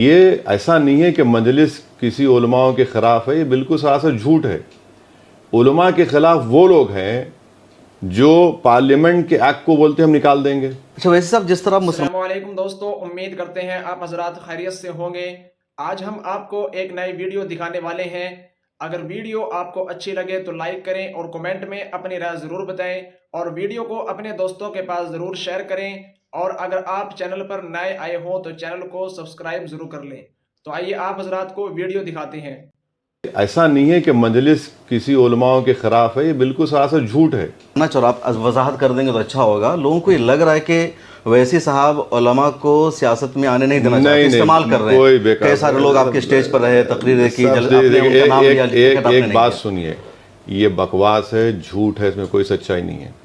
ये ऐसा नहीं है कि मजलिस किसी उलमाओं के ख़िलाफ़ है, ये बिल्कुल सरासर झूठ है। उलमा के ख़िलाफ़ वो लोग हैं जो पार्लियामेंट के एक्ट को बोलते हैं हम निकाल देंगे। अच्छा, वैसे साहब जिस तरह अस्सलामुअलैकुम दोस्तों, उम्मीद करते हैं आप हजरात खैरियत से होंगे। आज हम आपको एक नई वीडियो दिखाने वाले हैं। अगर वीडियो आपको अच्छी लगे तो लाइक करें और कमेंट में अपनी राय ज़रूर बताएं और वीडियो को अपने दोस्तों के पास ज़रूर शेयर करें। और अगर आप चैनल पर नए आए हो तो चैनल को सब्सक्राइब ज़रूर कर लें। तो आइए आप हजरात को वीडियो दिखाते हैं। ऐसा नहीं है कि मजलिस किसी उलमाओं के ख़िलाफ़ है, ये बिल्कुल सरासर झूठ है। ना चलो आप वजाहत कर देंगे तो अच्छा होगा। लोगों को ये लग रहा है कि वैसी साहब उलमा को सियासत में आने नहीं देना चाहते, इस्तेमाल कर रहे हैं। कई सारे लोग आपके स्टेज पर रहे, तकरीरें की, एक बात सुनिए, ये बकवास है, झूठ है, इसमें कोई सच्चाई नहीं है।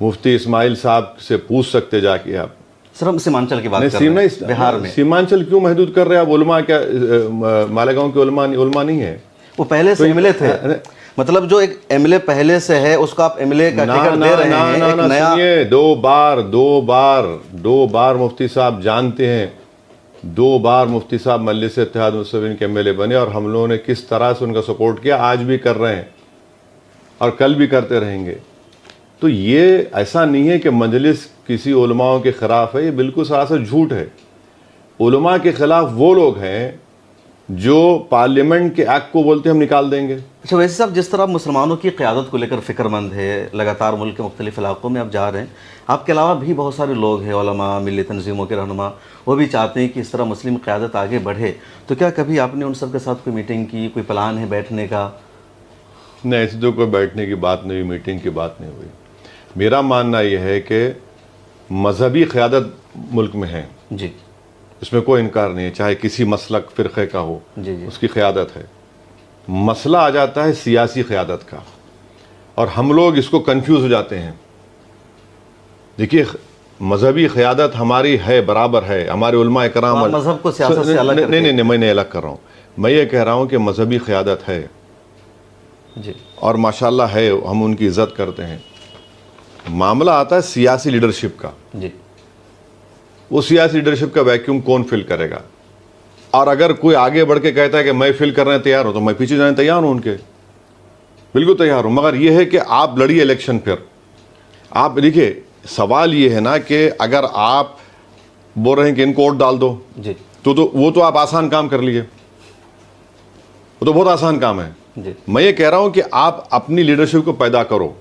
मुफ्ती इस्माइल साहब से पूछ सकते जाके आप। सर हम सीमांचल की बात कर रहे हैं, बिहार में सीमांचल क्यों महदूद कर रहे हैं आप? उलमा क्या मालेगांव के उलमा नहीं है? वो पहले से एमएलए थे। मतलब जो एक एमएलए पहले से है उसको आप एमएलए का टिकट दे रहे हैं। एक नया सुनिए, दो बार मुफ्ती साहब जानते हैं, 2 बार मुफ्ती साहब मजलिस इत्तेहाद मुस्लिमीन के एमएलए बने और हम लोगों ने किस तरह से उनका सपोर्ट किया, आज भी कर रहे हैं और कल भी करते रहेंगे। तो ये ऐसा नहीं है कि मजलिस किसी उलमाओं के ख़िलाफ़ है, ये बिल्कुल सरासर झूठ है। उलमा के ख़िलाफ़ वो लोग हैं जो पार्लियामेंट के एक्ट को बोलते हैं हम निकाल देंगे। अच्छा, वैसे साहब जिस तरह मुसलमानों की क़यादत को लेकर फ़िक्रमंद है, लगातार मुल्क के मुख्तलिफ़ इलाक़ों में आप जा रहे हैं, आपके अलावा भी बहुत सारे लोग हैं, उलमा, मिली तंजीमों के रहनुमा, वो भी चाहते हैं कि इस तरह मुस्लिम क़यादत आगे बढ़े। तो क्या कभी आपने उन सब के साथ कोई मीटिंग की, कोई प्लान है बैठने का? नहीं, ऐसी तो कोई बैठने की बात नहीं हुई, मीटिंग की बात नहीं हुई। मेरा मानना यह है कि मजहबी क़यादत मुल्क में है जी, इसमें कोई इनकार नहीं है, चाहे किसी मसलक फ़िरक़े का हो, जी जी, उसकी क़यादत है। मसला आ जाता है सियासी क़यादत का, और हम लोग इसको कंफ्यूज हो जाते हैं। देखिए, मजहबी क़यादत हमारी है, बराबर है, हमारे उलमा इकराम मजहब को सियासत से अलग करके। नहीं, मैं नहीं अलग कर रहा हूँ। मैं ये कह रहा हूँ कि मजहबी क़यादत है जी, और माशाल्लाह है, हम उनकी इज़्ज़त करते हैं। मामला आता है सियासी लीडरशिप का। जी, वो सियासी लीडरशिप का वैक्यूम कौन फिल करेगा? और अगर कोई आगे बढ़ के कहता है कि मैं फिल करने तैयार हूं, तो मैं पीछे जाने तैयार हूं, उनके बिल्कुल तैयार हूं। मगर यह है कि आप लड़िए इलेक्शन। फिर आप देखिए, सवाल ये है ना कि अगर आप बोल रहे हैं कि इनको वोट डाल दो, जी, तो वो तो आप आसान काम कर लिए, वो तो बहुत आसान काम है। जी, मैं ये कह रहा हूं कि आप अपनी लीडरशिप को पैदा करो,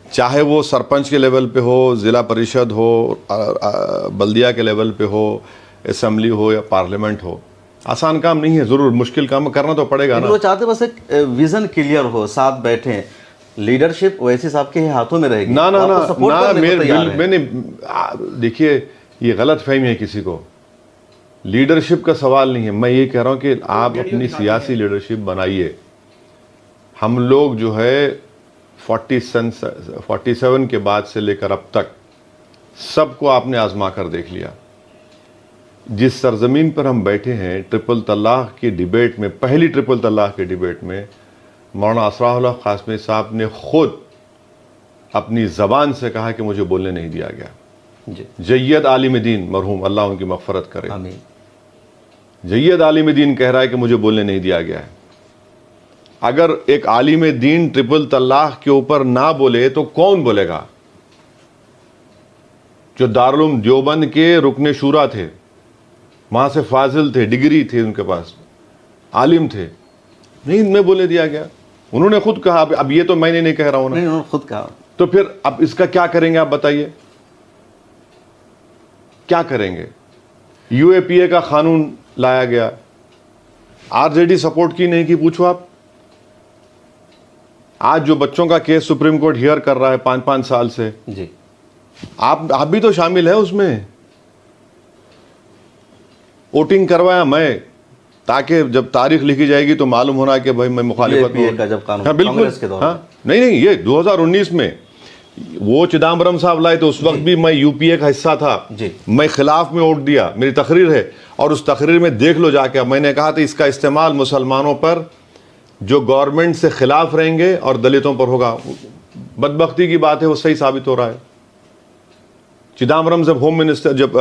चाहे वो सरपंच के लेवल पे हो, ज़िला परिषद हो, बल्दिया के लेवल पे हो, असेंबली हो या पार्लियामेंट हो। आसान काम नहीं है, ज़रूर मुश्किल काम करना तो पड़ेगा ना। वो चाहते बस एक विजन क्लियर हो, साथ बैठे। लीडरशिप वैसे साहब के हाथों में रहेगी। ना ना ना ना मैंने देखिए, ये गलत फहमी है किसी को। लीडरशिप का सवाल नहीं है। मैं ये कह रहा हूँ कि आप अपनी सियासी लीडरशिप बनाइए। हम लोग जो है 47 के बाद से लेकर अब तक सबको आपने आजमा कर देख लिया। जिस सरजमीन पर हम बैठे हैं, ट्रिपल तलाक की डिबेट में, पहली ट्रिपल तलाक की डिबेट में मौलाना असरारुल हक कासमी साहब ने खुद अपनी ज़बान से कहा कि मुझे बोलने नहीं दिया गया। जय्यद आलिम दीन मरहूम, अल्लाह उनकी मग़फ़रत करे, आमीन। जय्यद आलिम दीन कह रहा है कि मुझे बोलने नहीं दिया गया है। अगर एक आलिम दीन ट्रिपल तलाक के ऊपर ना बोले तो कौन बोलेगा? जो दारुल उलूम देवबंद के रुकने शूरा थे, वहां से फाजिल थे, डिग्री थी उनके पास, आलिम थे, नहीं मैं बोलने दिया गया। उन्होंने खुद कहा। अब ये तो मैंने नहीं कह रहा हूं ना, नहीं, उन्होंने खुद कहा। तो फिर अब इसका क्या करेंगे आप बताइए, क्या करेंगे? यूएपीए का कानून लाया गया, आरजेडी सपोर्ट की नहीं की, पूछो आप। आज जो बच्चों का केस सुप्रीम कोर्ट हियर कर रहा है 5-5 साल से, जी, आप भी तो शामिल है उसमें। वोटिंग करवाया मैं, ताकि जब तारीख लिखी जाएगी तो मालूम होना कि भाई मैं मुखालिफत का जब कानून, हाँ बिल्कुल, हाँ नहीं, ये 2019 में वो चिदम्बरम साहब लाए तो उस वक्त भी मैं यूपीए का हिस्सा था जी। मैं खिलाफ में वोट दिया, मेरी तकरीर है, और उस तकरीर में देख लो जाके। मैंने कहा था इसका इस्तेमाल मुसलमानों पर जो गवर्नमेंट से खिलाफ रहेंगे और दलितों पर होगा। बदबख्ती की बात है, वो सही साबित हो रहा है। चिदम्बरम जब होम मिनिस्टर, जब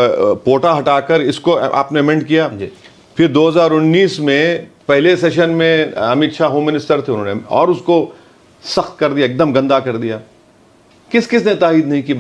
पोटा हटाकर इसको आपने अमेंड किया, जी। फिर 2019 में पहले सेशन में अमित शाह होम मिनिस्टर थे, उन्होंने और उसको सख्त कर दिया, एकदम गंदा कर दिया। किस किस ने तायद नहीं की?